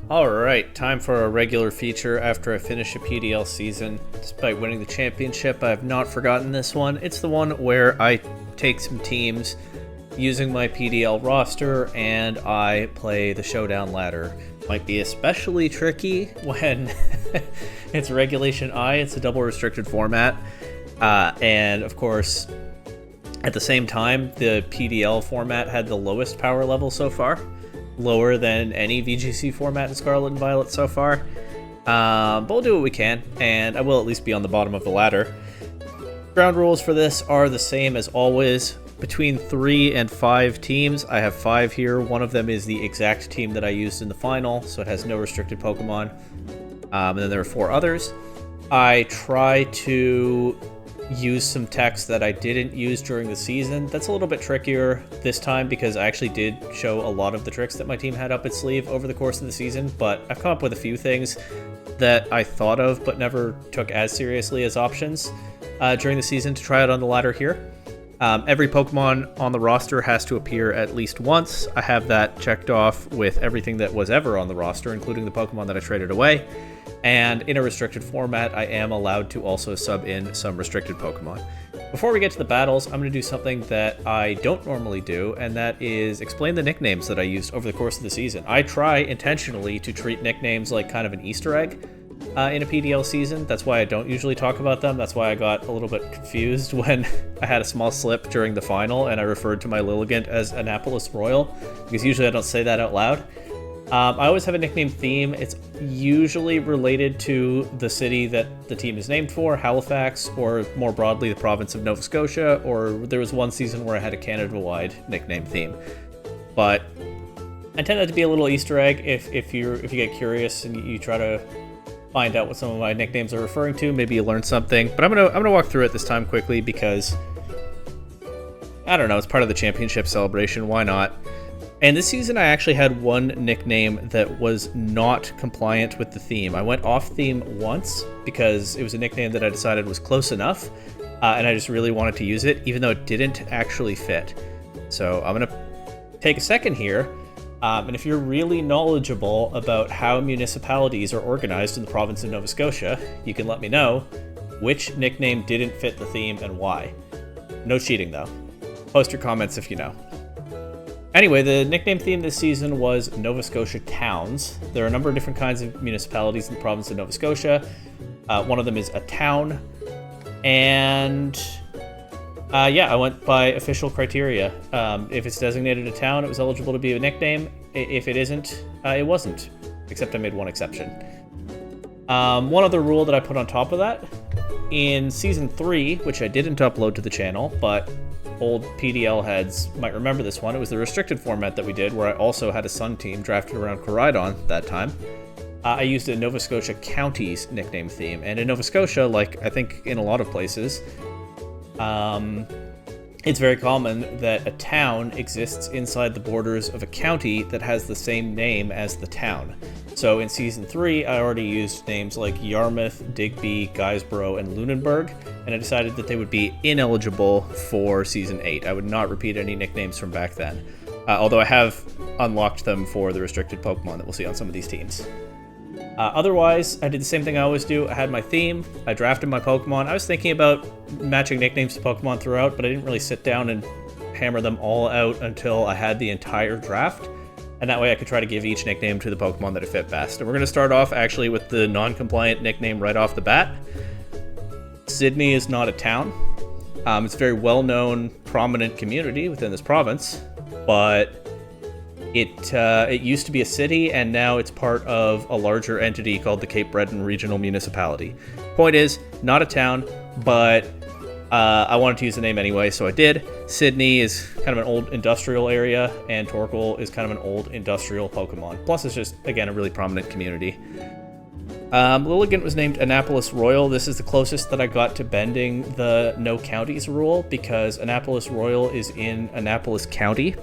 Alright, time for a regular feature after I finish a PDL season. Despite winning the championship, I have not forgotten this one. It's the one where I take some teams using my PDL roster and I play the showdown ladder. Might be especially tricky when it's Regulation I, it's a double restricted format. And of course, at the same time, the PDL format had the lowest power level so far. Lower than any VGC format in Scarlet and Violet so far. But we'll do what we can, and I will at least be on the bottom of the ladder. Ground rules for this are the same as always. Between 3 and 5 teams, I have 5 here. One of them is the exact team that I used in the final, so it has no restricted Pokemon. And then there are 4 others. I try to use some text that I didn't use during the season. That's a little bit trickier this time because I actually did show a lot of the tricks that my team had up its sleeve over the course of the season, but I've come up with a few things that I thought of but never took as seriously as options during the season to try out on the ladder here. Every Pokemon on the roster has to appear at least once. I have that checked off with everything that was ever on the roster, including the Pokemon that I traded away. And in a restricted format, I am allowed to also sub in some restricted Pokemon. Before we get to the battles, I'm going to do something that I don't normally do, and that is explain the nicknames that I used over the course of the season. I try intentionally to treat nicknames like kind of an Easter egg in a PDL season. That's why I don't usually talk about them. That's why I got a little bit confused when I had a small slip during the final and I referred to my Lilligant as Annapolis Royal, because usually I don't say that out loud. I always have a nickname theme. It's usually related to the city that the team is named for, Halifax, or more broadly, the province of Nova Scotia, or there was one season where I had a Canada-wide nickname theme. But I tend that to be a little Easter egg if you get curious and you try to find out what some of my nicknames are referring to. Maybe you learn something. But I'm gonna walk through it this time quickly because I don't know, it's part of the championship celebration. Why not? And this season I actually had one nickname that was not compliant with the theme. I went off theme once because it was a nickname that I decided was close enough, and I just really wanted to use it, even though it didn't actually fit. So I'm going to take a second here, and if you're really knowledgeable about how municipalities are organized in the province of Nova Scotia, you can let me know which nickname didn't fit the theme and why. No cheating, though. Post your comments if you know. Anyway, the nickname theme this season was Nova Scotia Towns. There are a number of different kinds of municipalities in the province of Nova Scotia. One of them is a town. And yeah, I went by official criteria. If it's designated a town, it was eligible to be a nickname. If it isn't, it wasn't. Except I made one exception. One other rule that I put on top of that, in Season 3, which I didn't upload to the channel, but old PDL heads might remember this one. It was the restricted format that we did, where I also had a Sun team drafted around Koraidon that time. I used a Nova Scotia Counties nickname theme, and in Nova Scotia, like I think in a lot of places, it's very common that a town exists inside the borders of a county that has the same name as the town. So in Season 3, I already used names like Yarmouth, Digby, Guysborough, and Lunenburg, and I decided that they would be ineligible for Season 8. I would not repeat any nicknames from back then, although I have unlocked them for the restricted Pokemon that we'll see on some of these teams. Otherwise, I did the same thing I always do. I had my theme, I drafted my Pokemon. I was thinking about matching nicknames to Pokemon throughout, but I didn't really sit down and hammer them all out until I had the entire draft. And that way I could try to give each nickname to the Pokemon that it fit best. And we're going to start off actually with the non-compliant nickname right off the bat. Sydney is not a town. It's a very well-known, prominent community within this province, but it used to be a city, and now it's part of a larger entity called the Cape Breton Regional Municipality. Point is, not a town, but I wanted to use the name anyway, so I did. Sydney is kind of an old industrial area, and Torkoal is kind of an old industrial Pokemon. Plus, it's just, again, a really prominent community. Lilligant was named Annapolis Royal. This is the closest that I got to bending the no counties rule, because Annapolis Royal is in Annapolis County.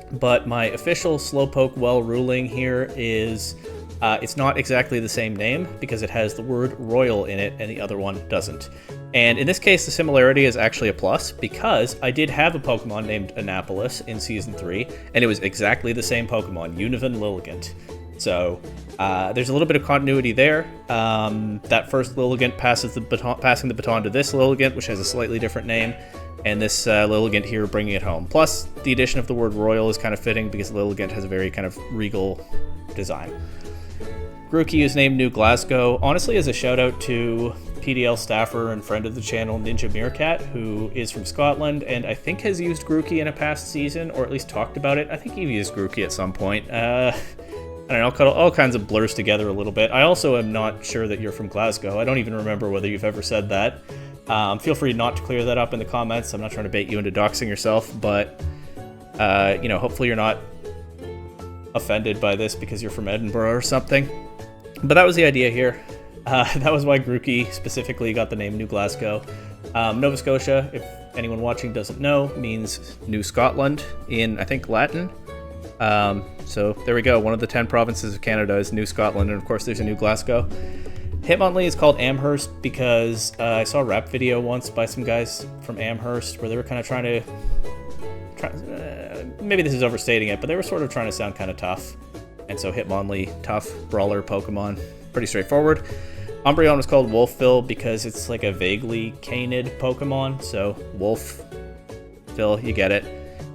But my official Slowpoke Well ruling here is it's not exactly the same name because it has the word Royal in it and the other one doesn't. And in this case, the similarity is actually a plus because I did have a Pokemon named Annapolis in Season 3, and it was exactly the same Pokemon, Univan Lilligant. So There's a little bit of continuity there. That first Lilligant passing the baton to this Lilligant, which has a slightly different name, and this Lilligant here bringing it home. Plus, the addition of the word royal is kind of fitting because Lilligant has a very kind of regal design. Grookey is named New Glasgow, honestly as a shout out to PDL staffer and friend of the channel Ninja Meerkat, who is from Scotland and I think has used Grookey in a past season, or at least talked about it. I think he used Grookey at some point. I don't know, all kinds of blurs together a little bit. I also am not sure that you're from Glasgow. I don't even remember whether you've ever said that. Feel free not to clear that up in the comments. I'm not trying to bait you into doxing yourself, but you know, hopefully you're not offended by this because you're from Edinburgh or something. But that was the idea here. That was why Grookey specifically got the name New Glasgow. Nova Scotia, if anyone watching doesn't know, means New Scotland in, I think, Latin. So there we go. One of the 10 provinces of Canada is New Scotland, and of course there's a New Glasgow. Hitmonlee is called Amherst because I saw a rap video once by some guys from Amherst where they were kind of trying to... maybe this is overstating it, but they were sort of trying to sound kind of tough. And so Hitmonlee, tough, brawler, Pokemon, pretty straightforward. Umbreon was called Wolfville because it's like a vaguely canid Pokemon, so Wolfville, you get it.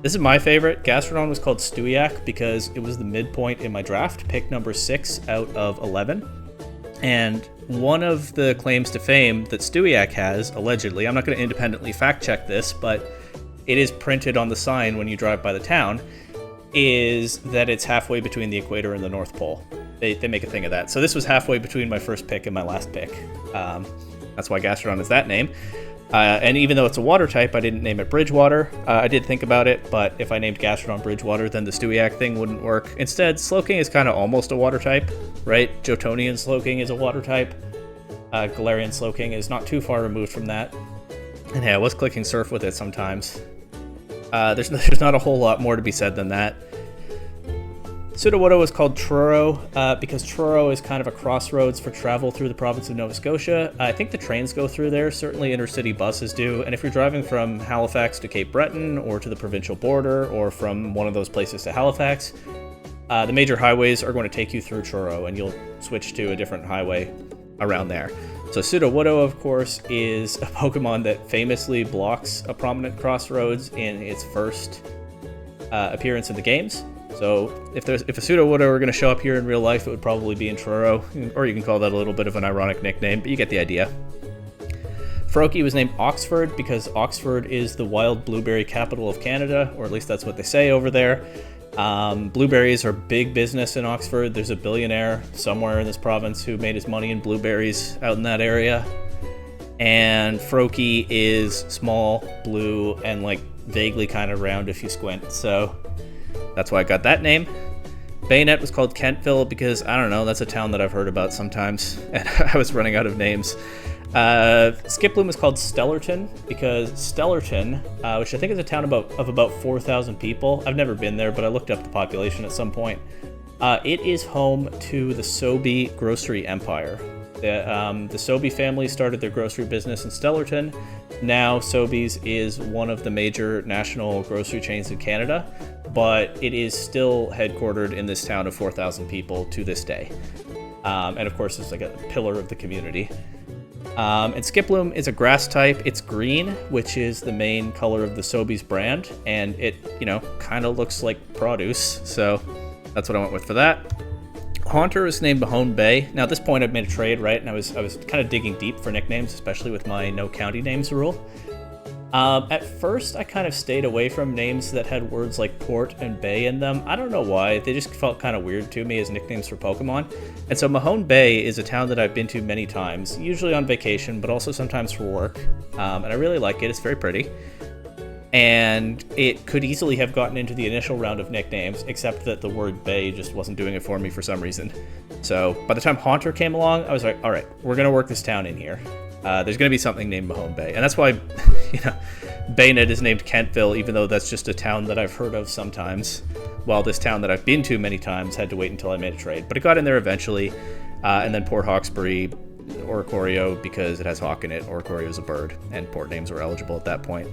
This is my favorite. Gastrodon was called Stuyak because it was the midpoint in my draft, pick number 6 out of 11. And one of the claims to fame that Stuyak has, allegedly, I'm not going to independently fact check this, but it is printed on the sign when you drive by the town, is that it's halfway between the equator and the North Pole. They make a thing of that. So this was halfway between my first pick and my last pick. That's why Gastrodon is that name. And even though it's a water type, I didn't name it Bridgewater. I did think about it, but if I named Gastrodon Bridgewater, then the Stuyak thing wouldn't work. Instead, Slowking is kind of almost a water type, right? Jotonian Slowking is a water type. Galarian Slowking is not too far removed from that. And yeah, I was clicking surf with it sometimes. There's not a whole lot more to be said than that. Sudowoodo was called Truro because Truro is kind of a crossroads for travel through the province of Nova Scotia. I think the trains go through there, certainly intercity buses do, and if you're driving from Halifax to Cape Breton or to the provincial border or from one of those places to Halifax, the major highways are going to take you through Truro and you'll switch to a different highway around there. So Sudowoodo, of course, is a Pokemon that famously blocks a prominent crossroads in its first appearance in the games. So if a Sudowoodo were going to show up here in real life, it would probably be in Truro, or you can call that a little bit of an ironic nickname, but you get the idea. Froakie was named Oxford because Oxford is the wild blueberry capital of Canada, or at least that's what they say over there. Blueberries are big business in Oxford. There's a billionaire somewhere in this province who made his money in blueberries out in that area. And Froakie is small, blue, and like vaguely kind of round if you squint, so that's why I got that name. Bayonet was called Kentville because, I don't know, that's a town that I've heard about sometimes, and I was running out of names. Skiploom was called Stellarton because Stellarton, which I think is a town of about 4,000 people. I've never been there, but I looked up the population at some point. It is home to the Sobey grocery empire. The Sobey family started their grocery business in Stellarton. Now Sobeys is one of the major national grocery chains in Canada, but it is still headquartered in this town of 4,000 people to this day. And of course, it's like a pillar of the community. And Skiploom is a grass type. It's green, which is the main color of the Sobeys brand, and it, you know, kind of looks like produce, so that's what I went with for that. Haunter was named Mahone Bay. Now at this point I've made a trade, right? And I was kind of digging deep for nicknames, especially with my no county names rule. At first I kind of stayed away from names that had words like port and bay in them. I don't know why, they just felt kind of weird to me as nicknames for Pokemon. And so Mahone Bay is a town that I've been to many times, usually on vacation, but also sometimes for work. And I really like it, it's very pretty. And it could easily have gotten into the initial round of nicknames, except that the word bay just wasn't doing it for me for some reason. So by the time Haunter came along, I was like, all right, we're going to work this town in here. There's going to be something named Mahone Bay. And that's why, you know, Bayonet is named Kentville, even though that's just a town that I've heard of sometimes, while this town that I've been to many times had to wait until I made a trade. But it got in there eventually. And then Port Hawkesbury, Oricorio, because it has hawk in it. Oricorio is a bird, and port names were eligible at that point.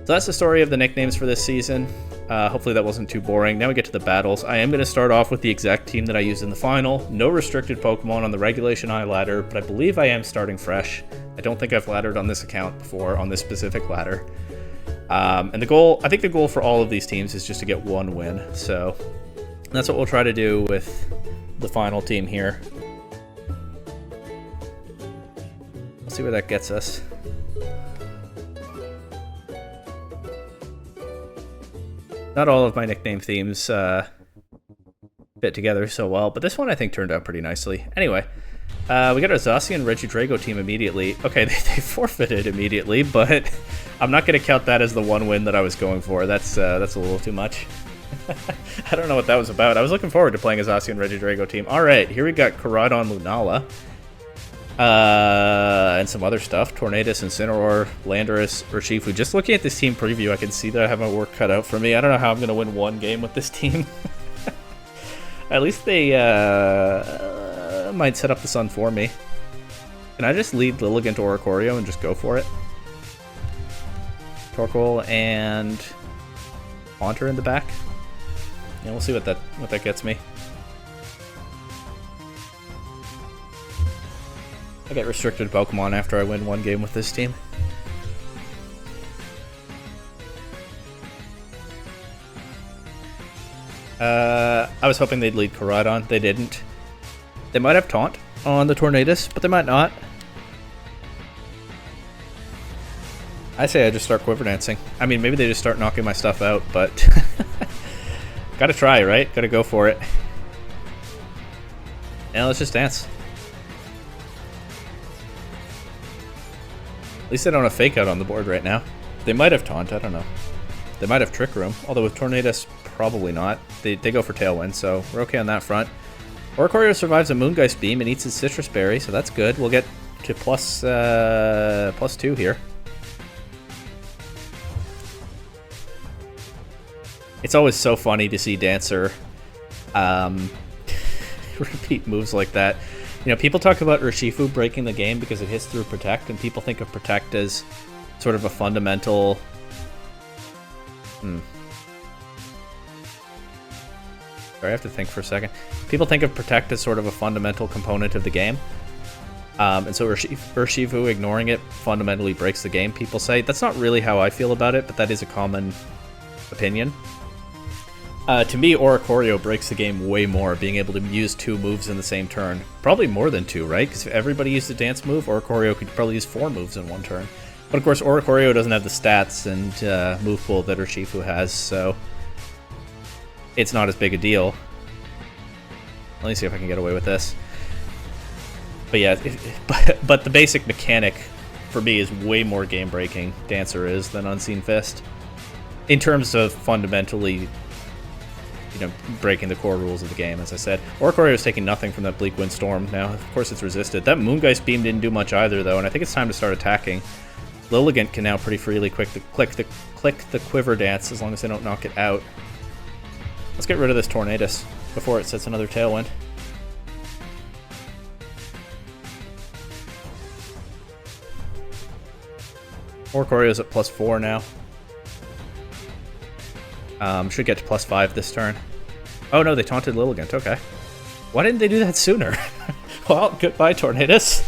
So that's the story of the nicknames for this season. Hopefully that wasn't too boring. Now we get to the battles. I am going to start off with the exact team that I used in the final. No restricted Pokemon on the Regulation I ladder, but I believe I am starting fresh. I don't think I've laddered on this account before, on this specific ladder. And the goal, I think the goal for all of these teams is just to get one win. So that's what we'll try to do with the final team here. Let's see where that gets us. Not all of my nickname themes fit together so well, but this one I think turned out pretty nicely. Anyway, we got our Zacian Regidrago team immediately. Okay, they forfeited immediately, but I'm not going to count that as the one win that I was going for. That's a little too much. I don't know what that was about. I was looking forward to playing a Zacian Regidrago team. All right, here we got Caradon Lunala. And some other stuff. Tornadus, Incineroar, Landorus, Urshifu. Just looking at this team preview, I can see that I have my work cut out for me. I don't know how I'm going to win one game with this team. At least they might set up the sun for me. Can I just lead Lilligant or Oricorio and just go for it? Torkoal and Haunter in the back. Yeah, we'll see what that gets me. I get restricted Pokemon after I win one game with this team. I was hoping they'd lead Caradon. They didn't. They might have Taunt on the Tornadus, but they might not. I say I just start Quiver Dancing. I mean, maybe they just start knocking my stuff out, but gotta try, right? Gotta go for it. Now let's just dance. At least they don't have Fake Out on the board right now. They might have Taunt, I don't know. They might have Trick Room, although with Tornadus, probably not. They go for Tailwind, so we're okay on that front. Oricorio survives a Moongeist Beam and eats his Citrus Berry, so that's good. We'll get to +2 here. It's always so funny to see Dancer repeat moves like that. You know, people talk about Urshifu breaking the game because it hits through Protect, and people think of Protect as sort of a fundamental... Sorry, I have to think for a second. People think of Protect as sort of a fundamental component of the game. And so Urshifu ignoring it fundamentally breaks the game, people say. That's not really how I feel about it, but that is a common opinion. To me, Oricorio breaks the game way more, being able to use 2 moves in the same turn. Probably more than 2, right? Because if everybody used a dance move, Oricorio could probably use 4 moves in one turn. But of course, Oricorio doesn't have the stats and move pool that Urshifu has, so it's not as big a deal. Let me see if I can get away with this. But yeah, but the basic mechanic for me is way more game-breaking, Dancer is, than Unseen Fist. In terms of fundamentally, you know, breaking the core rules of the game, as I said. Oricorio is taking nothing from that Bleak Windstorm now. Of course it's resisted. That Moongeist Beam didn't do much either, though, and I think it's time to start attacking. Lilligant can now pretty freely click the Quiver Dance as long as they don't knock it out. Let's get rid of this Tornadus before it sets another Tailwind. Oricorio's at +4 now. Should get to +5 this turn. Oh no, they taunted Lilligant, okay. Why didn't they do that sooner? Well, goodbye Tornadus.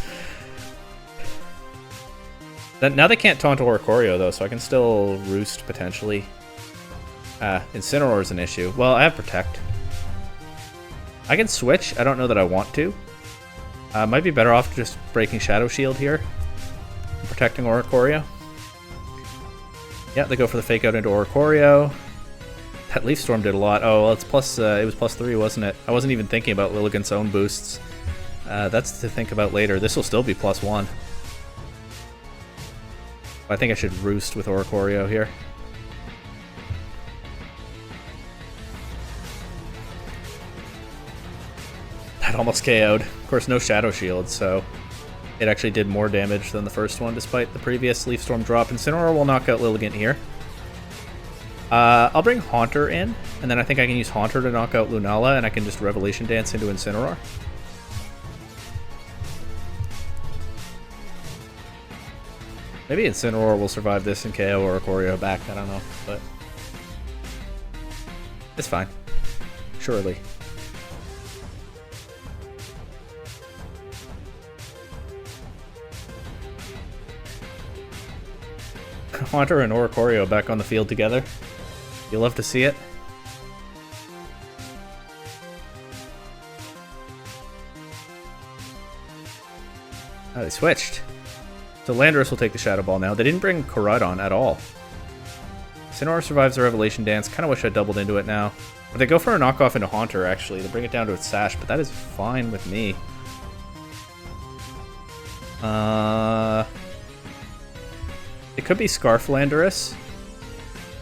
Now they can't taunt Oricorio though, so I can still Roost potentially. Incineroar is an issue. Well, I have Protect. I can switch, I don't know that I want to. Might be better off just breaking Shadow Shield here. Protecting Oricorio. Yeah, they go for the Fake Out into Oricorio. That Leaf Storm did a lot. Oh, well, it's it was +3, wasn't it? I wasn't even thinking about Lilligant's own boosts. That's to think about later. This will still be +1. I think I should Roost with Oricorio here. That almost KO'd. Of course, no Shadow Shield, so it actually did more damage than the first one, despite the previous Leaf Storm drop. Incineroar will knock out Lilligant here. I'll bring Haunter in, and then I think I can use Haunter to knock out Lunala, and I can just Revelation Dance into Incineroar. Maybe Incineroar will survive this and KO or Ikorio back. I don't know, but it's fine. Surely. Haunter and Oricorio back on the field together. You'll love to see it. Oh, they switched. So Landorus will take the Shadow Ball now. They didn't bring Koraidon at all. Incineroar survives the Revelation Dance. Kind of wish I doubled into it now. But they go for a knockoff into Haunter, actually. They bring it down to its Sash, but that is fine with me. It could be Scarf Landorus.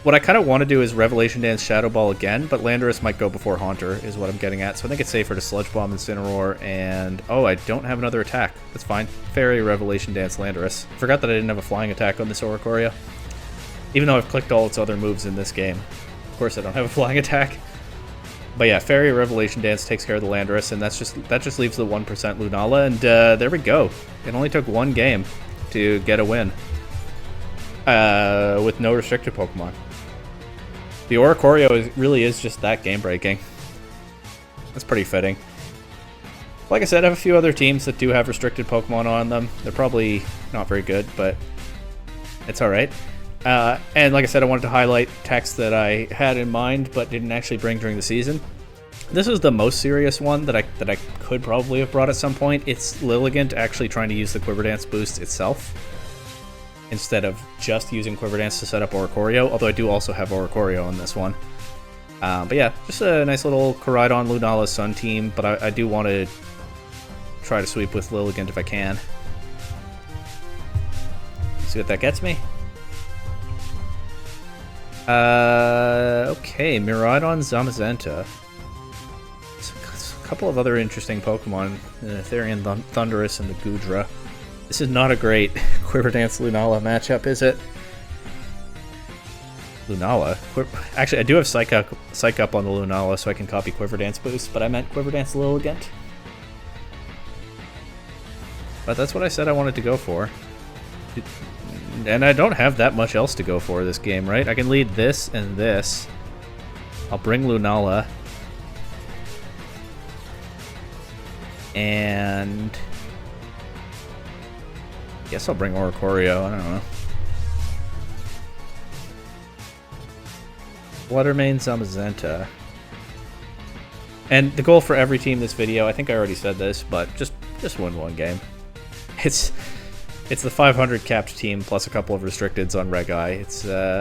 What I kind of want to do is Revelation Dance Shadow Ball again, but Landorus might go before Haunter, is what I'm getting at. So I think it's safer to Sludge Bomb Incineroar, and oh, I don't have another attack. That's fine. Fairy Revelation Dance Landorus. Forgot that I didn't have a flying attack on this Oricorio. Even though I've clicked all its other moves in this game. Of course I don't have a flying attack. But yeah, Fairy Revelation Dance takes care of the Landorus, and that just leaves the 1% Lunala, and there we go. It only took one game to get a win. With no restricted Pokemon. The Oricorio really is just that game-breaking. That's pretty fitting. Like I said, I have a few other teams that do have restricted Pokemon on them. They're probably not very good, but it's alright. And like I said, I wanted to highlight techs that I had in mind, but didn't actually bring during the season. This is the most serious one that I could probably have brought at some point. It's Lilligant actually trying to use the Quiver Dance boost itself, instead of just using Quiver Dance to set up Oricorio, although I do also have Oricorio on this one. But yeah, just a nice little Koraidon Lunala Sun team, but I do want to try to sweep with Lilligant if I can. See what that gets me. Okay, Miraidon Zamazenta. A couple of other interesting Pokemon, the Therian Thundurus and the Goodra. This is not a great Quiver Dance Lunala matchup, is it? Lunala? Actually, I do have Psych Up on the Lunala, so I can copy Quiver Dance boost, but I meant Quiver Dance Lilligant. But that's what I said I wanted to go for. And I don't have that much else to go for this game, right? I can lead this and this. I'll bring Lunala. And guess I'll bring Oricorio, I don't know. Fluttermane, Zamazenta. And the goal for every team this video, I think I already said this, but just win one game. It's the 500 capped team plus a couple of restricteds on Reg-I.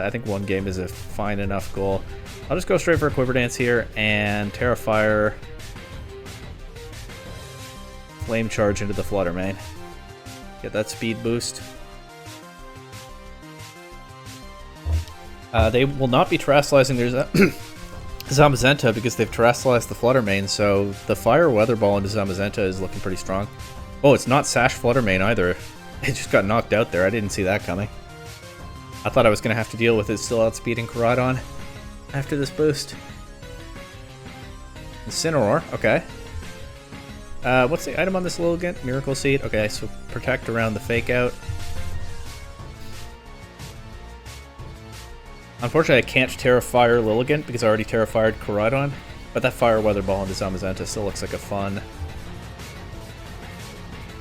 I think one game is a fine enough goal. I'll just go straight for a Quiver Dance here and Terrafire. Flame Charge into the Fluttermane. Get that speed boost. They will not be terrestrializing their Zamazenta because they've terrestrialized the Fluttermane, so the Fire Weather Ball into Zamazenta is looking pretty strong. Oh, it's not Sash Fluttermane either. It just got knocked out there. I didn't see that coming. I thought I was going to have to deal with it still outspeeding Koraidon after this boost. Incineroar, okay. What's the item on this Lilligant? Miracle Seed. Okay, so protect around the fake out. Unfortunately, I can't Terrafire Lilligant because I already Terrafired Koraidon, but that Fire Weather Ball into Zamazenta still looks like a fun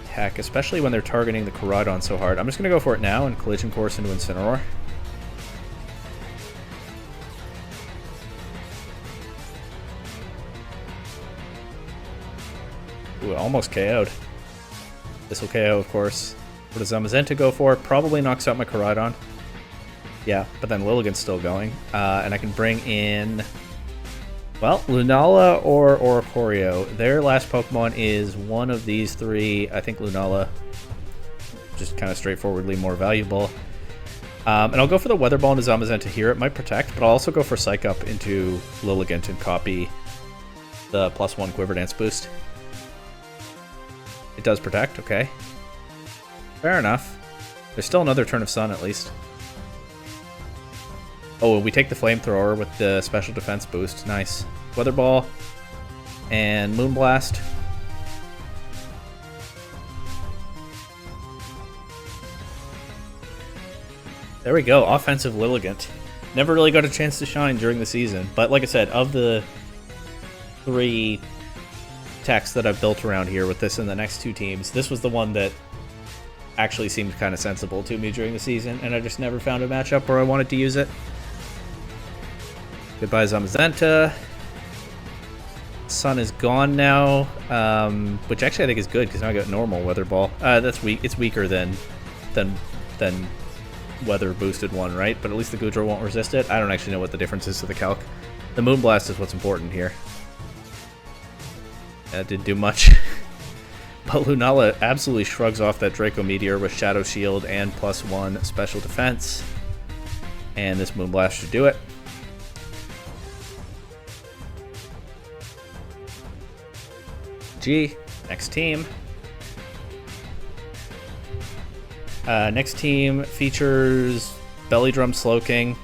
attack, especially when they're targeting the Koraidon so hard. I'm just going to go for it now and Collision Course into Incineroar. Ooh, almost KO'd. This will KO, of course. What does Zamazenta go for? Probably knocks out my Koraidon. Yeah, but then Lilligant's still going. And I can bring in, well, Lunala or Oricorio. Their last Pokemon is one of these three. I think Lunala, just kind of straightforwardly more valuable. And I'll go for the Weather Ball into Zamazenta here. It might protect, but I'll also go for Psych Up into Lilligant and copy the +1 Quiver Dance boost. It does protect, okay. Fair enough. There's still another turn of Sun, at least. Oh, we take the Flamethrower with the special defense boost. Nice. Weather Ball and Moonblast. There we go, offensive Lilligant. Never really got a chance to shine during the season, but like I said, of the 3 techs that I've built around here with this and the next 2 teams, this was the one that actually seemed kind of sensible to me during the season, and I just never found a matchup where I wanted to use it. Goodbye, Zamazenta. Sun is gone now, which actually I think is good because now I got normal weather ball. That's weak. It's weaker than weather boosted one, right? But at least the Goodra won't resist it. I don't actually know what the difference is to the calc. The Moonblast is what's important here. That didn't do much. But Lunala absolutely shrugs off that Draco Meteor with Shadow Shield and +1 special defense. And this Moonblast should do it. Next team. Next team features Belly Drum Slowking.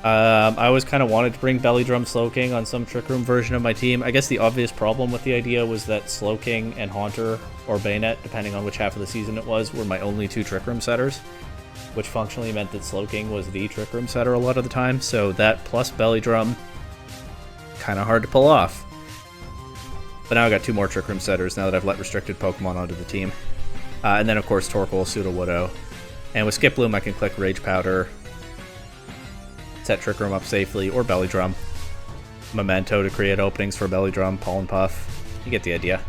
I always kind of wanted to bring Belly Drum Slowking on some Trick Room version of my team. I guess the obvious problem with the idea was that Slowking and Haunter, or Bayonet, depending on which half of the season it was, were my only 2 Trick Room setters, which functionally meant that Slowking was the Trick Room setter a lot of the time, so that plus Belly Drum, kind of hard to pull off. But now I got 2 more Trick Room setters now that I've let restricted Pokemon onto the team. And then, of course, Torkoal, Sudowoodo. And with Skip Bloom, I can click Rage Powder, set Trick Room up safely, or Belly Drum. Memento to create openings for Belly Drum, Pollen Puff. You get the idea.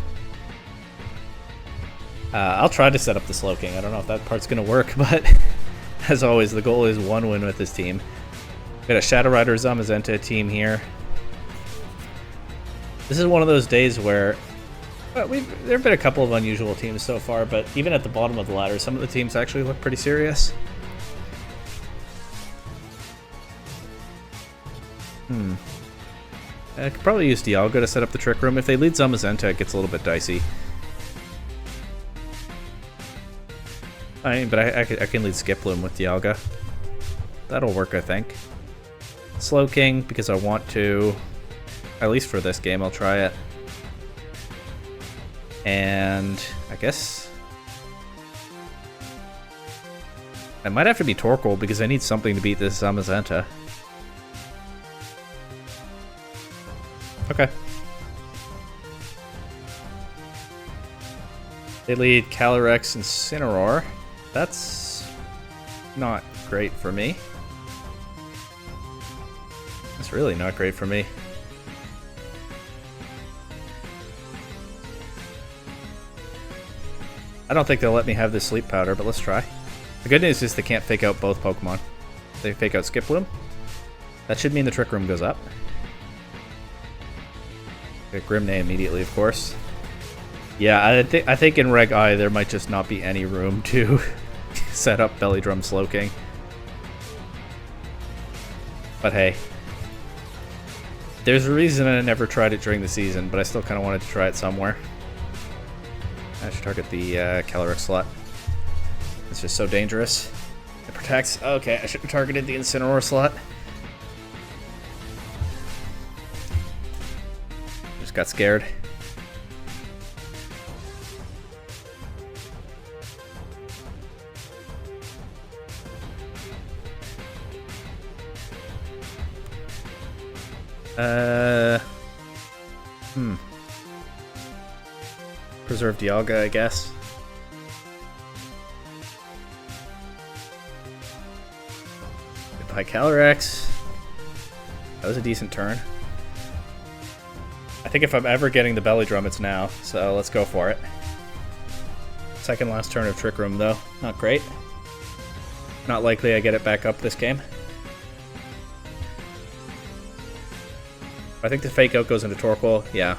I'll try to set up the Slowking. I don't know if that part's going to work, but as always, the goal is 1 win with this team. Got a Shadow Rider Zamazenta team here. This is one of those days where there have been a couple of unusual teams so far, but even at the bottom of the ladder, some of the teams actually look pretty serious. I could probably use Dialga to set up the Trick Room. If they lead Zamazenta, it gets a little bit dicey. But I can lead Skip Bloom with Dialga. That'll work, I think. Slowking, because I want to. At least for this game, I'll try it. And I guess I might have to be Torkoal because I need something to beat this Zamazenta. Okay. They lead Calyrex and Incineroar. That's not great for me. That's really not great for me. I don't think they'll let me have this Sleep Powder, but let's try. The good news is they can't fake out both Pokemon. They fake out Skip Bloom. That should mean the Trick Room goes up. Get Grimnay immediately, of course. Yeah, I think in Reg I there might just not be any room to set up Belly Drum Slowking. But hey. There's a reason I never tried it during the season, but I still kind of wanted to try it somewhere. I should target the Calyrex slot. It's just so dangerous. It protects. Okay, I should have targeted the Incineroar slot. Just got scared. Preserve Dialga, I guess. Goodbye, Calyrex. That was a decent turn. I think if I'm ever getting the Belly Drum, it's now, so let's go for it. Second last turn of Trick Room, though. Not great. Not likely I get it back up this game. I think the Fake Out goes into Torkoal. Yeah.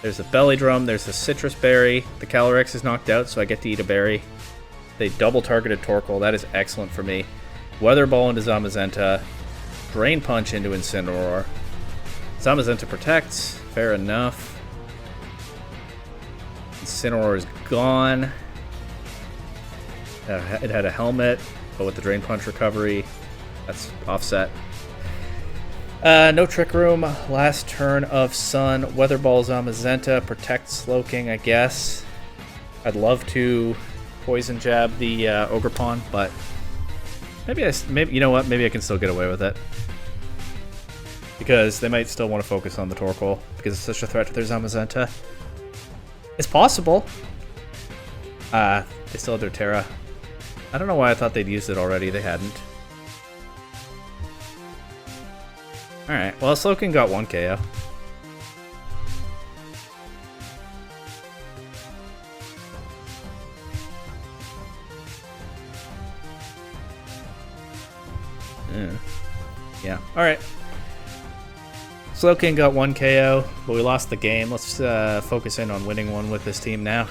There's a Belly Drum, there's a Citrus Berry. The Calyrex is knocked out, so I get to eat a berry. They double targeted Torkoal. That is excellent for me. Weather Ball into Zamazenta. Drain Punch into Incineroar. Zamazenta protects. Fair enough. Incineroar is gone. It had a helmet, but with the Drain Punch recovery, that's offset. No Trick Room. Last turn of Sun. Weather Ball Zamazenta. Protect Slowking, I guess. I'd love to Poison Jab the Ogerpon, but Maybe you know what? Maybe I can still get away with it. Because they might still want to focus on the Torkoal, because it's such a threat to their Zamazenta. It's possible. They still have their Terra. I don't know why I thought they'd used it already. They hadn't. Alright, well, Slowking got 1 KO. Yeah, alright. Slowking got 1 KO, but we lost the game. Let's focus in on winning one with this team now.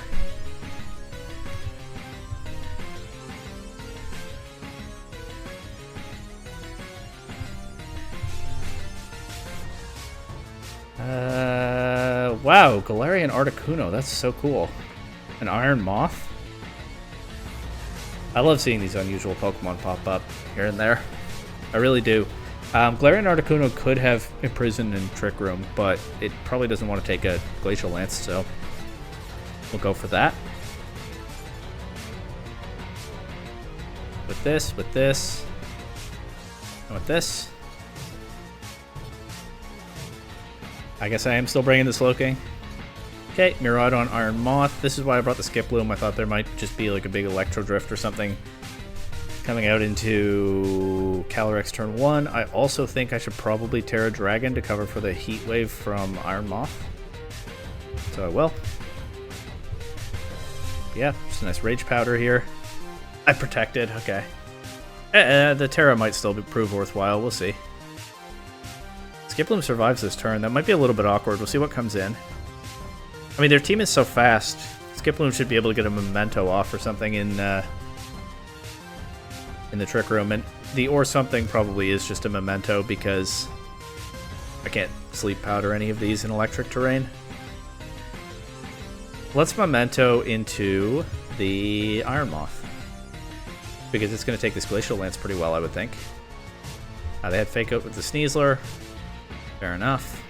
Wow, Galarian Articuno, that's so cool. An Iron Moth? I love seeing these unusual Pokemon pop up here and there. I really do. Galarian Articuno could have Imprisoned in Trick Room, but it probably doesn't want to take a Glacial Lance, so we'll go for that. With this, and with this. I guess I am still bringing the Slowking. Okay, Miraidon Iron Moth. This is why I brought the Skiploom. I thought there might just be like a big Electro Drift or something coming out into Calyrex turn 1. I also think I should probably Terra Dragon to cover for the Heat Wave from Iron Moth. So I will. Yeah, just a nice Rage Powder here. I protected, okay. The Terra might still prove worthwhile, we'll see. Skiploom survives this turn. That might be a little bit awkward. We'll see what comes in. I mean, their team is so fast. Skiploom should be able to get a Memento off or something in the Trick Room. And the or something probably is just a Memento because I can't Sleep Powder any of these in electric terrain. Let's Memento into the Iron Moth because it's going to take this Glacial Lance pretty well, I would think. They had Fake Out with the Sneasler. Fair enough.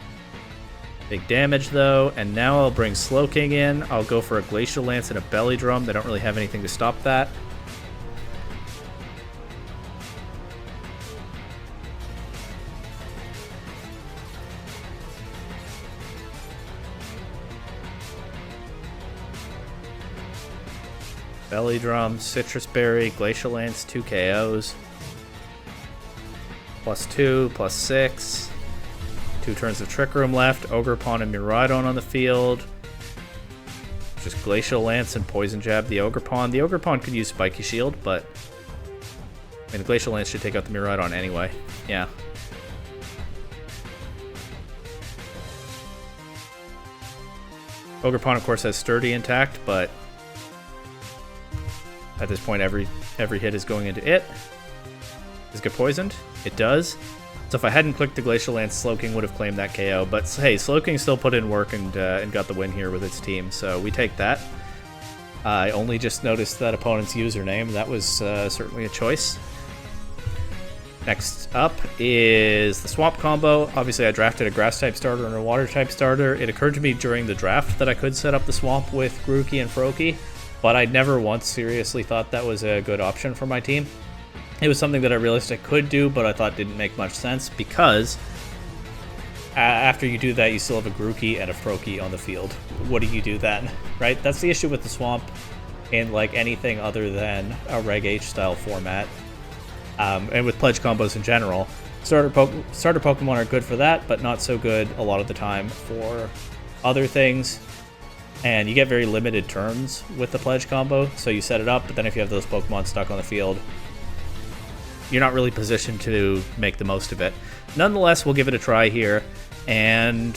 Big damage, though, and now I'll bring Slowking in. I'll go for a Glacial Lance and a Belly Drum. They don't really have anything to stop that. Belly Drum, Citrus Berry, Glacial Lance, 2 KOs. +2, +6. 2 turns of Trick Room left. Ogerpon and Miraidon on the field. Just Glacial Lance and Poison Jab the Ogerpon. The Ogerpon could use Spiky Shield, but I mean, the Glacial Lance should take out the Miraidon anyway. Yeah. Ogerpon, of course, has Sturdy intact, but at this point, every hit is going into it. Does it get poisoned? It does. So if I hadn't clicked the Glacial Lance, Slowking would have claimed that KO. But hey, Slowking still put in work and got the win here with its team, so we take that. I only just noticed that opponent's username. That was certainly a choice. Next up is the Swamp combo. Obviously, I drafted a Grass-type starter and a Water-type starter. It occurred to me during the draft that I could set up the Swamp with Grookey and Froakie, but I'd never once seriously thought that was a good option for my team. It was something that I realized I could do, but I thought didn't make much sense because after you do that, you still have a Grookey and a Froakie on the field. What do you do then, right? That's the issue with the Swamp in like anything other than a Reg H style format, and with pledge combos in general. Starter Pokemon are good for that, but not so good a lot of the time for other things. And you get very limited turns with the pledge combo, so you set it up, but then if you have those Pokemon stuck on the field, you're not really positioned to make the most of it. Nonetheless, we'll give it a try here. And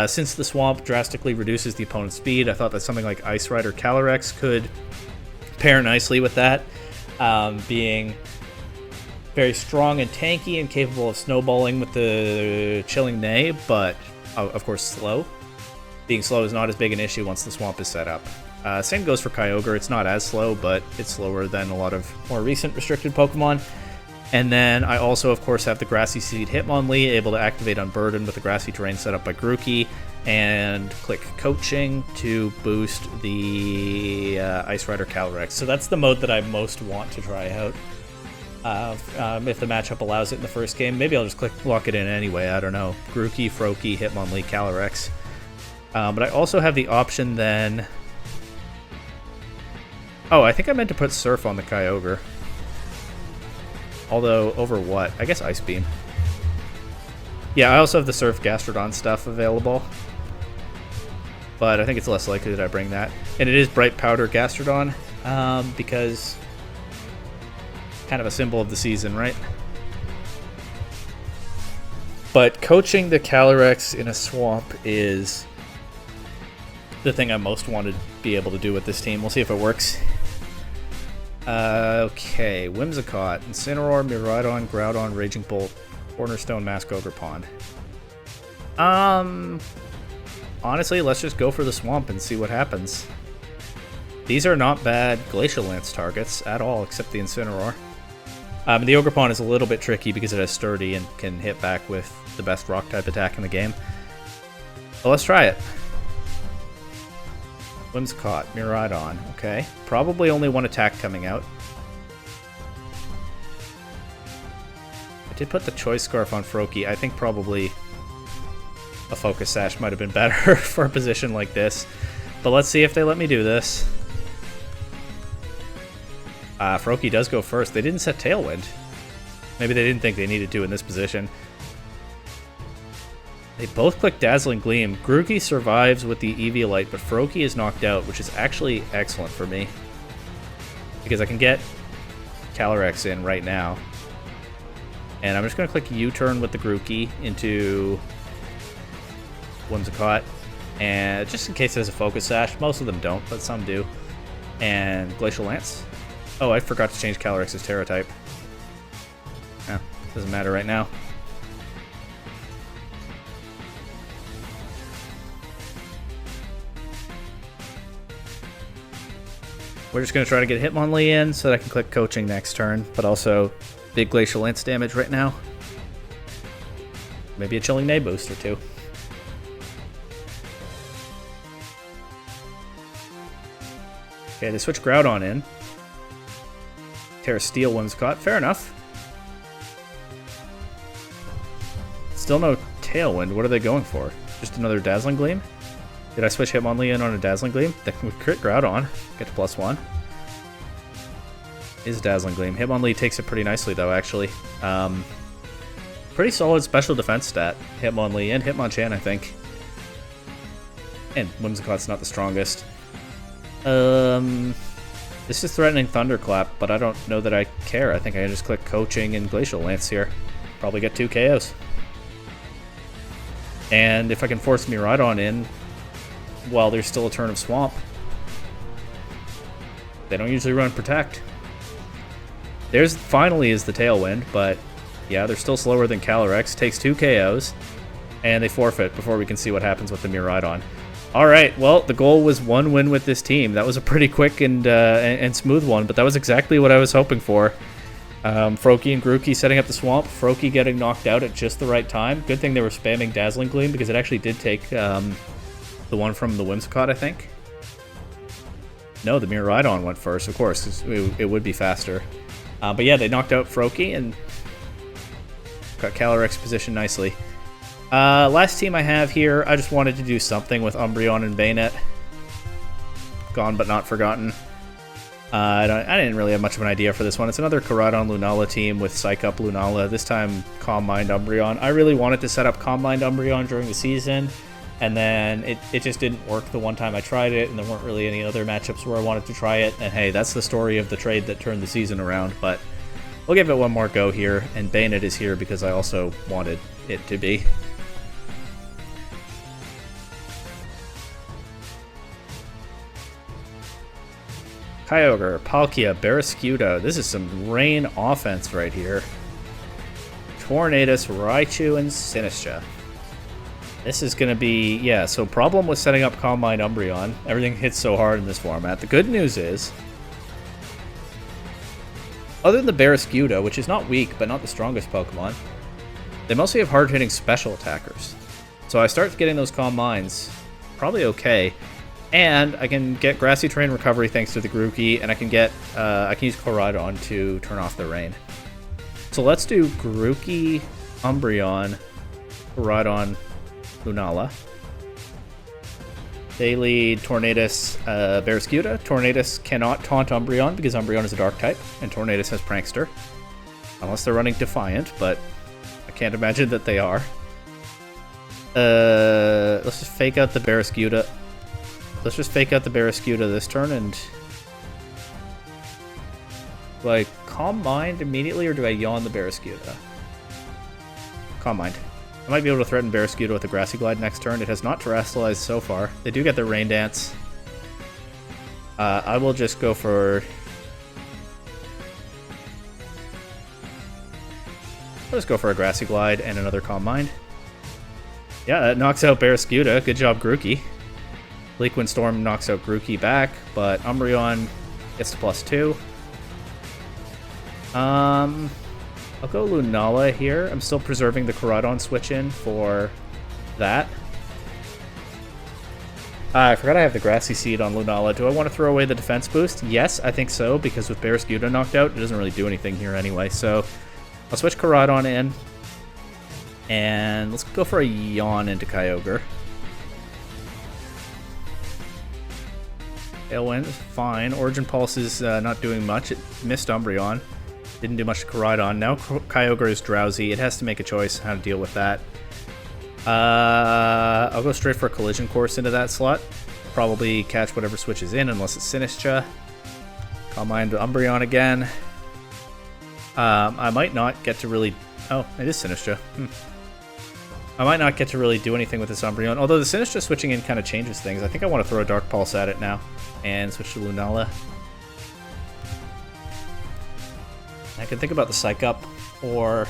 since the Swamp drastically reduces the opponent's speed, I thought that something like Ice Rider Calyrex could pair nicely with that, being very strong and tanky and capable of snowballing with the Chilling Neigh, but of course slow. Being slow is not as big an issue once the Swamp is set up. Same goes for Kyogre. It's not as slow, but it's slower than a lot of more recent restricted Pokemon. And then I also, of course, have the Grassy Seed Hitmonlee, able to activate Unburden with the Grassy Terrain set up by Grookey, and click Coaching to boost the Ice Rider Calyrex. So that's the mode that I most want to try out. if the matchup allows it in the first game. Maybe I'll just lock it in anyway. I don't know. Grookey, Froakie, Hitmonlee, Calyrex. But I also have the option then... Oh, I think I meant to put Surf on the Kyogre. Although, over what? I guess Ice Beam. Yeah, I also have the Surf Gastrodon stuff available. But I think it's less likely that I bring that. And it is Bright Powder Gastrodon, because... kind of a symbol of the season, right? But coaching the Calyrex in a swamp is the thing I most want to be able to do with this team. We'll see if it works. Okay, Whimsicott, Incineroar, Miraidon, Groudon, Raging Bolt, Cornerstone, Mask Ogre, Pond. Honestly, let's just go for the swamp and see what happens. These are not bad Glacial Lance targets at all, except the Incineroar. The Ogerpon is a little bit tricky because it has Sturdy and can hit back with the best Rock-type attack in the game. But let's try it. Whimsicott, Miraidon, okay. Probably only one attack coming out. I did put the Choice Scarf on Froakie. I think probably a Focus Sash might have been better for a position like this. But let's see if they let me do this. Froakie does go first. They didn't set Tailwind. Maybe they didn't think they needed to in this position. They both click Dazzling Gleam. Grookey survives with the Eviolite, but Froakie is knocked out, which is actually excellent for me. Because I can get Calyrex in right now. And I'm just going to click U-turn with the Grookey into Whimsicott. And just in case there's a Focus Sash. Most of them don't, but some do. And Glacial Lance. Oh, I forgot to change Calyrex's Terra type. Yeah, doesn't matter right now. We're just going to try to get Hitmonlee in so that I can click Coaching next turn, but also big Glacial Lance damage right now. Maybe a Chilling Neigh boost or two. Okay, they switch Groudon in. Terra Steel Whimsicott. Fair enough. Still no Tailwind. What are they going for? Just another Dazzling Gleam? Did I switch Hitmonlee in on a Dazzling Gleam? Then we crit Groudon. Get to +1. Is Dazzling Gleam. Hitmonlee takes it pretty nicely, though, actually. Pretty solid special defense stat. Hitmonlee and Hitmonchan, I think. And Whimsicott's not the strongest. This is threatening Thunderclap, but I don't know that I care. I think I can just click Coaching and Glacial Lance here. Probably get 2 KOs. And if I can force Miraidon in while there's still a turn of Swamp. They don't usually run Protect. There's finally is the Tailwind, but yeah, they're still slower than Calyrex. Takes 2 KOs, and they forfeit before we can see what happens with the Miraidon. Alright, well, the goal was 1 win with this team. That was a pretty quick and smooth one, but that was exactly what I was hoping for. Froakie and Grookey setting up the Swamp. Froakie getting knocked out at just the right time. Good thing they were spamming Dazzling Gleam, because it actually did take the one from the Whimsicott, I think. No, the Miraidon went first, of course. It would be faster. But yeah, they knocked out Froakie and got Calyrex positioned nicely. Last team I have here, I just wanted to do something with Umbreon and Bayonet. Gone but not forgotten. I didn't really have much of an idea for this one. It's another Koraidon Lunala team with Psych Up Lunala, this time Calm Mind Umbreon. I really wanted to set up Calm Mind Umbreon during the season, and then it just didn't work the one time I tried it, and there weren't really any other matchups where I wanted to try it, and hey, that's the story of the trade that turned the season around, but we'll give it one more go here, and Bayonet is here because I also wanted it to be. Kyogre, Palkia, Barraskewda. This is some rain offense right here. Tornadus, Raichu, and Sinistcha. This is going to be... yeah, so problem with setting up Calm Mind Umbreon. Everything hits so hard in this format. The good news is, other than the Barraskewda, which is not weak, but not the strongest Pokemon, they mostly have hard-hitting special attackers. So I start getting those Calm Minds probably okay. And I can get Grassy Terrain Recovery thanks to the Grookey, and I can use Koraidon to turn off the rain. So let's do Grookey, Umbreon, Koraidon, Lunala. They lead Tornadus, Barraskewda. Tornadus cannot taunt Umbreon because Umbreon is a dark type, and Tornadus has Prankster. Unless they're running Defiant, but I can't imagine that they are. Let's just fake out the Barraskewda. Let's just fake out the Barraskewda this turn, and... Do I Calm Mind immediately, or do I yawn the Barraskewda? Calm Mind. I might be able to threaten Barraskewda with a Grassy Glide next turn. It has not terrestrialized so far. They do get their Rain Dance. I will just go for... I'll just go for a Grassy Glide and another Calm Mind. Yeah, that knocks out Barraskewda. Good job, Grookey. Bleak Windstorm knocks out Grookey back, but Umbreon gets to +2. I'll go Lunala here. I'm still preserving the Koraidon switch in for that. I forgot I have the Grassy Seed on Lunala. Do I want to throw away the defense boost? Yes, I think so, because with Barraskewda knocked out, it doesn't really do anything here anyway. So I'll switch Koraidon in. And let's go for a Yawn into Kyogre. Tailwind is fine. Origin Pulse is not doing much. It missed Umbreon. Didn't do much to Koraidon. Now Kyogre is drowsy. It has to make a choice how to deal with that. I'll go straight for a Collision Course into that slot. Probably catch whatever switches in unless it's Sinistcha. Calm Mind to Umbreon again. I might not get to really... Oh, it is Sinistcha. I might not get to really do anything with this Umbreon, although the Sinistcha switching in kind of changes things. I think I want to throw a Dark Pulse at it now and switch to Lunala. I can think about the Psych Up or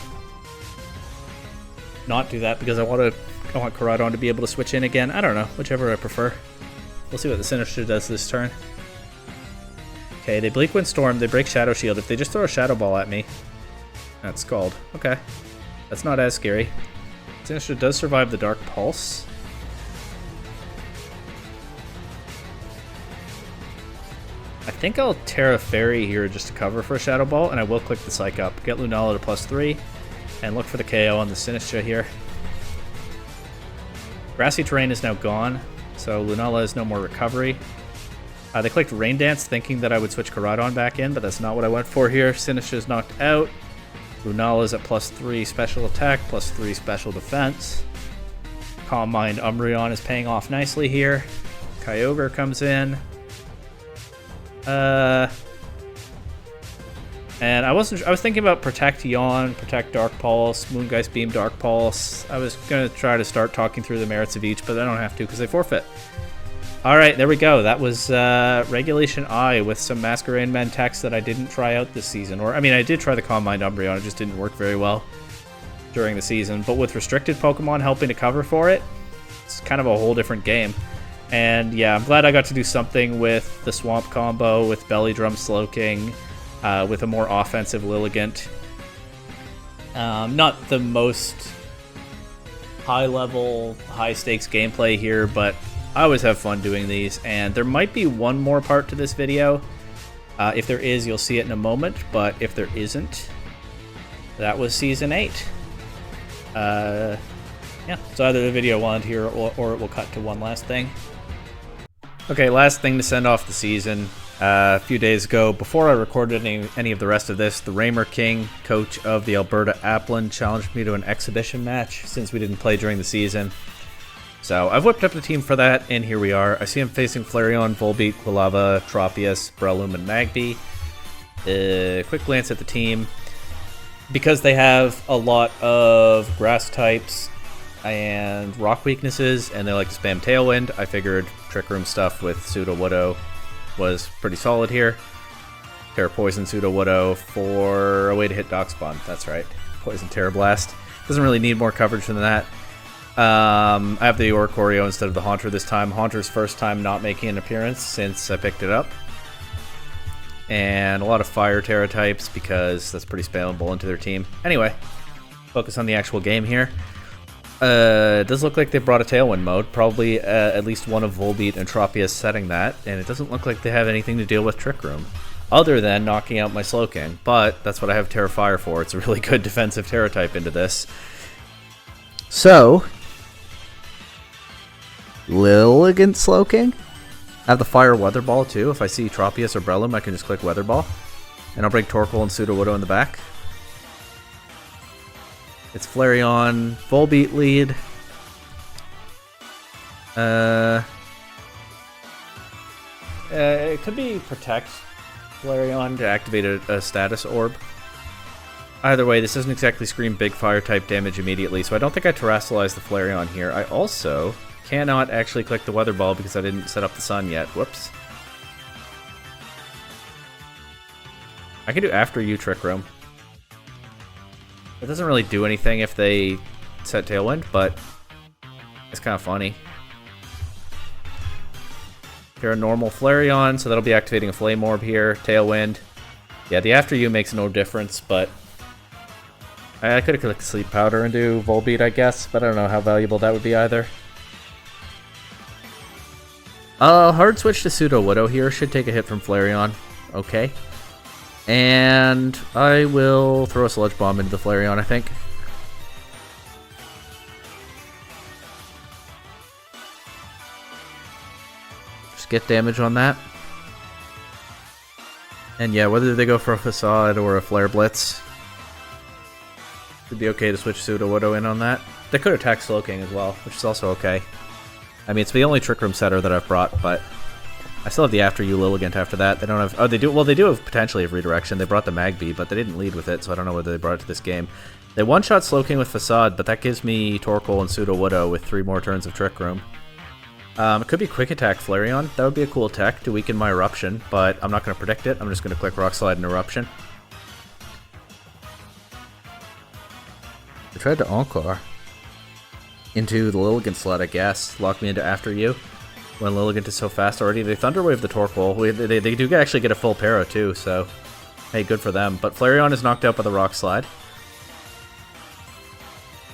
not do that because I want Koraidon to be able to switch in again. I don't know, whichever I prefer. We'll see what the Sinistcha does this turn. Okay, they Bleak Windstorm, they break Shadow Shield. If they just throw a Shadow Ball at me, that's Scald. Okay, that's not as scary. Sinistcha does survive the Dark Pulse. I think I'll Terra Fairy here just to cover for a Shadow Ball, and I will click the Psych Up. Get Lunala to +3, and look for the KO on the Sinistcha here. Grassy Terrain is now gone, so Lunala has no more recovery. They clicked Rain Dance thinking that I would switch Koraidon back in, but that's not what I went for here. Sinistcha is knocked out. Lunala is at +3 special attack, +3 special defense. Calm Mind Umbreon is paying off nicely here. Kyogre comes in. And I was thinking about Protect Yawn, Protect Dark Pulse, Moongeist Beam Dark Pulse. I was gonna try to start talking through the merits of each, but I don't have to because they forfeit. Alright, there we go. That was Regulation I with some Masquerainmen techs that I didn't try out this season. Or, I mean, I did try the Calm Mind Umbreon, it just didn't work very well during the season. But with restricted Pokemon helping to cover for it, it's kind of a whole different game. And yeah, I'm glad I got to do something with the Swamp combo, with Belly Drum Slowking, with a more offensive Lilligant. Not the most high-level, high-stakes gameplay here, but I always have fun doing these, and there might be one more part to this video. If there is, you'll see it in a moment, but if there isn't, that was Season 8. Yeah, so either the video will end here, or it will cut to one last thing. Okay, last thing to send off the season. A few days ago, before I recorded any of the rest of this, the Raymer King, coach of the Alberta Applin, challenged me to an exhibition match since we didn't play during the season. So I've whipped up the team for that, and here we are. I see him facing Flareon, Volbeat, Quilava, Tropius, Breloom, and Magby. Quick glance at the team. Because they have a lot of grass types and rock weaknesses, and they like to spam Tailwind, I figured Trick Room stuff with Sudowoodo was pretty solid here. Terra Poison Sudowoodo for a way to hit Darkspawn. That's right. Poison Terra Blast. Doesn't really need more coverage than that. I have the Oricorio instead of the Haunter this time. Haunter's first time not making an appearance since I picked it up. And a lot of Fire Terra types because that's pretty spammable into their team. Anyway, focus on the actual game here. It does look like they brought a Tailwind mode. Probably at least one of Volbeat and Tropius setting that. And it doesn't look like they have anything to deal with Trick Room. other than knocking out my Slowking. But that's what I have Terra Fire for. It's a really good defensive Terra type into this. So, Lilligant Slowking. I have the Fire Weather Ball too. If I see Tropius or Breloom, I can just click Weather Ball. And I'll bring Torkoal and Sudowoodo in the back. It's Flareon, Volbeat lead. It could be Protect Flareon to activate a status orb. Either way, this doesn't exactly scream big fire type damage immediately, so I don't think I Terrasilize the Flareon here. I also cannot actually click the Weather Ball because I didn't set up the Sun yet. Whoops. I can do After You Trick Room. It doesn't really do anything if they set Tailwind, but it's kind of funny. Here a normal Flareon, so that'll be activating a Flame Orb here. Tailwind. Yeah, the After You makes no difference, but I could have clicked Sleep Powder and do Volbeat, I guess, but I don't know how valuable that would be either. Hard switch to Sudowoodo here. Should take a hit from Flareon. Okay. And I will throw a Sludge Bomb into the Flareon, I think. Just get damage on that. And yeah, whether they go for a Facade or a Flare Blitz, it'd be okay to switch Sudowoodo in on that. They could attack Slowking as well, which is also okay. I mean, it's the only Trick Room setter that I've brought, but I still have the After You Lilligant after that. They don't have... Oh, they do... Well, they do have potentially have Redirection. They brought the Magby, but they didn't lead with it, so I don't know whether they brought it to this game. They one-shot Slowking with Facade, but that gives me Torkoal and Sudowoodo with 3 more turns of Trick Room. It could be Quick Attack Flareon. That would be a cool tech to weaken my Eruption, but I'm not going to predict it. I'm just going to click Rock Slide and Eruption. I tried to Encore into the Lilligant slot, I guess. Lock me into After You. When Lilligant is so fast already. They Thunder Wave the Torkoal. They do actually get a full Para too, so hey, good for them. But Flareon is knocked out by the Rock Slide.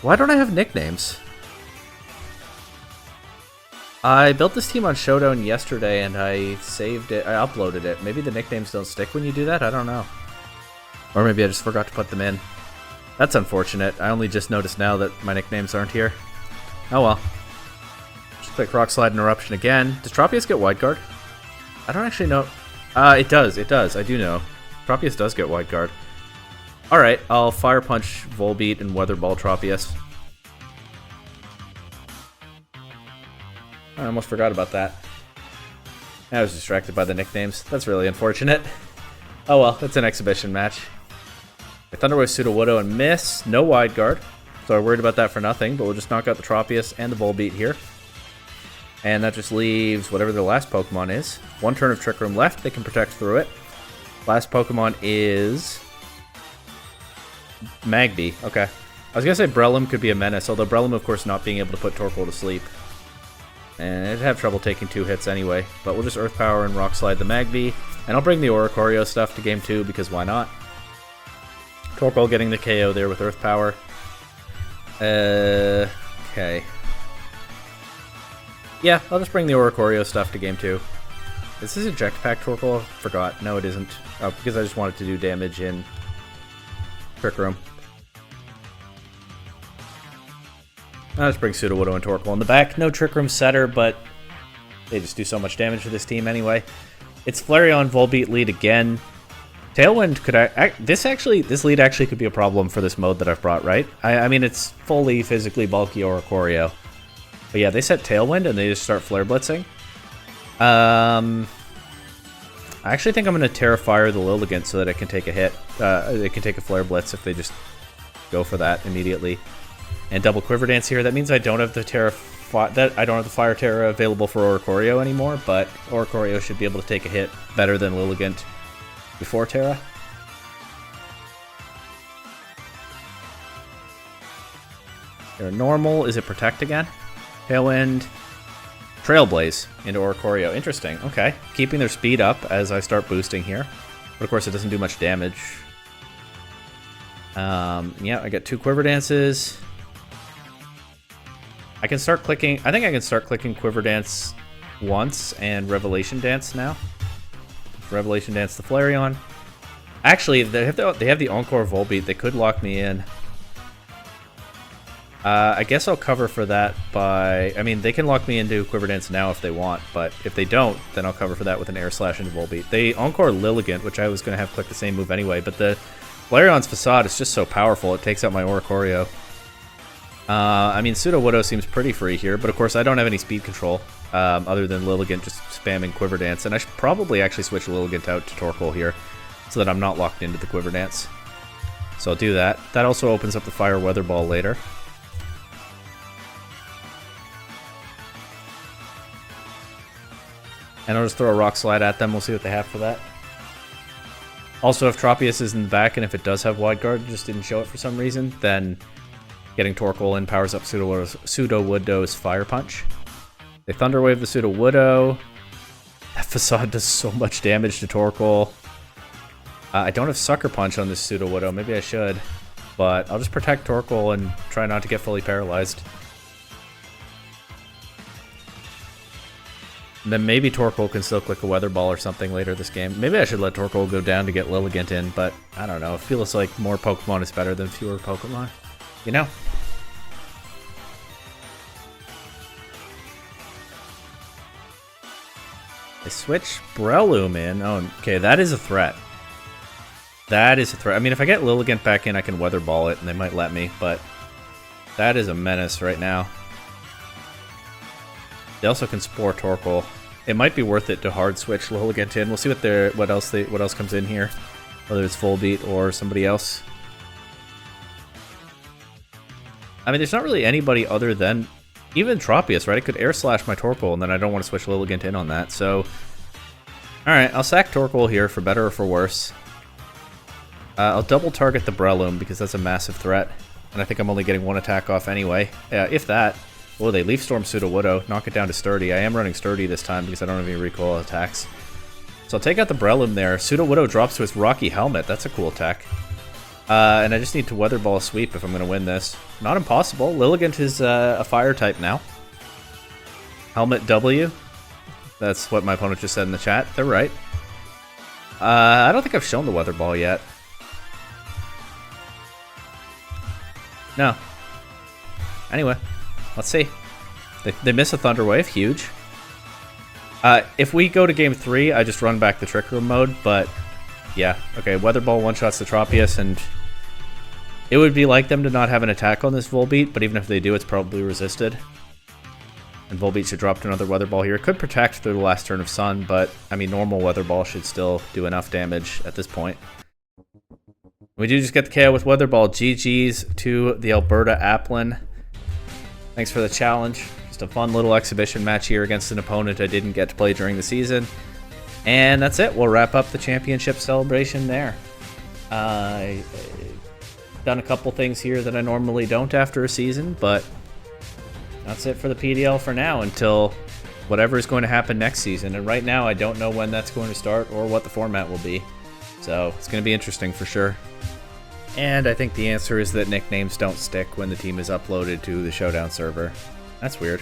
Why don't I have nicknames? I built this team on Showdown yesterday and I saved it. I uploaded it. Maybe the nicknames don't stick when you do that? I don't know. Or maybe I just forgot to put them in. That's unfortunate. I only just noticed now that my nicknames aren't here. Oh well. Just click Rock Slide and Eruption again. Does Tropius get Wide Guard? I don't actually know. It does. It does. I do know. Tropius does get Wide Guard. Alright, I'll Fire Punch Volbeat and Weather Ball Tropius. I almost forgot about that. I was distracted by the nicknames. That's really unfortunate. Oh well, it's an exhibition match. I Thunder Wave Sudowoodo and miss. No Wide Guard. So I worried about that for nothing, but we'll just knock out the Tropius and the Volbeat here. And that just leaves whatever the last Pokemon is. 1 turn of Trick Room left. They can protect through it. Last Pokemon is Magby. Okay. I was going to say Breloom could be a menace, although Breloom, of course, not being able to put Torkoal to sleep. And it'd have trouble taking 2 hits anyway. But we'll just Earth Power and Rock Slide the Magby. And I'll bring the Oricorio stuff to game 2, because why not? Torkoal getting the KO there with Earth Power. Okay. Yeah, I'll just bring the Oricorio stuff to game 2. Is this Eject Pack Torkoal? I forgot. No, it isn't. Oh, because I just wanted to do damage in Trick Room. I'll just bring Sudowoodo and Torkoal in the back. No Trick Room setter, but they just do so much damage to this team anyway. It's Flareon Volbeat lead again. Tailwind could... This lead actually could be a problem for this mode that I've brought, right? I mean, it's fully physically bulky Oricorio. But yeah, they set Tailwind and they just start Flare Blitzing. I actually think I'm going to Terra Fire the Lilligant so that it can take a hit. It can take a Flare Blitz if they just go for that immediately. And double Quiver Dance here. That means I don't have the Fire Terra available for Oricorio anymore, but Oricorio should be able to take a hit better than Lilligant before Terra. They're normal. Is it Protect again? Tailwind. Trailblaze into Oricorio. Interesting. Okay. Keeping their speed up as I start boosting here. But of course it doesn't do much damage. Yeah, I get 2 Quiver Dances. I can start clicking... I think I can start clicking Quiver Dance once and Revelation Dance now. Revelation Dance the Flareon. Actually, they have the Encore Volbeat. They could lock me in. I guess I'll cover for that by... I mean, they can lock me into Quiver Dance now if they want, but if they don't, then I'll cover for that with an Air Slash into Volbeat. They Encore Lilligant, which I was going to have click the same move anyway, but the Flareon's Facade is just so powerful, it takes out my Oricorio. I mean, Sudowoodo seems pretty free here, but of course I don't have any speed control, other than Lilligant just spamming Quiver Dance, and I should probably actually switch Lilligant out to Torkoal here, so that I'm not locked into the Quiver Dance. So I'll do that. That also opens up the Fire Weather Ball later. And I'll just throw a Rock Slide at them. We'll see what they have for that. Also, if Tropius is in the back, and if it does have Wide Guard, just didn't show it for some reason, then getting Torkoal in powers up Sudowoodo's Fire Punch. They Thunder Wave the Sudowoodo. That Facade does so much damage to Torkoal. I don't have Sucker Punch on this Sudowoodo. Maybe I should. But I'll just protect Torkoal and try not to get fully paralyzed. Then maybe Torkoal can still click a Weather Ball or something later this game. Maybe I should let Torkoal go down to get Lilligant in, but I don't know. It feels like more Pokemon is better than fewer Pokemon. You know? I switch Breloom in. Oh, okay, that is a threat. That is a threat. I mean, if I get Lilligant back in, I can Weather Ball it, and they might let me, but that is a menace right now. They also can Spore Torkoal. It might be worth it to hard switch Lilligant in. We'll see what else comes in here, whether it's Volbeat or somebody else. I mean, there's not really anybody other than even Tropius, right? I could Air Slash my Torkoal, and then I don't want to switch Lilligant in on that. So, all right, I'll sack Torkoal here for better or for worse. I'll double target the Breloom because that's a massive threat, and I think I'm only getting one attack off anyway. If that. Oh, they Leaf Storm Sudowoodo, knock it down to Sturdy. I am running Sturdy this time because I don't have any recoil attacks. So I'll take out the Breloom there. Sudowoodo drops to its Rocky Helmet. That's a cool attack. And I just need to Weather Ball Sweep if I'm going to win this. Not impossible. Lilligant is a Fire type now. Helmet W. That's what my opponent just said in the chat. They're right. I don't think I've shown the Weather Ball yet. No. Anyway. Let's see. They miss a Thunder Wave. Huge. If we go to game 3, I just run back the Trick Room mode, but yeah. Okay, Weather Ball one-shots the Tropius, and it would be like them to not have an attack on this Volbeat, but even if they do, it's probably resisted. And Volbeat should drop to another Weather Ball here. It could protect through the last turn of Sun, but, I mean, normal Weather Ball should still do enough damage at this point. We do just get the KO with Weather Ball. GG's to the Alberta Applin. Thanks for the challenge. Just a fun little exhibition match here against an opponent I didn't get to play during the season. And that's it. We'll wrap up the championship celebration there. I've done a couple things here that I normally don't after a season, but that's it for the PDL for now until whatever is going to happen next season. And right now, I don't know when that's going to start or what the format will be. So it's going to be interesting for sure. And I think the answer is that nicknames don't stick when the team is uploaded to the Showdown server. That's weird.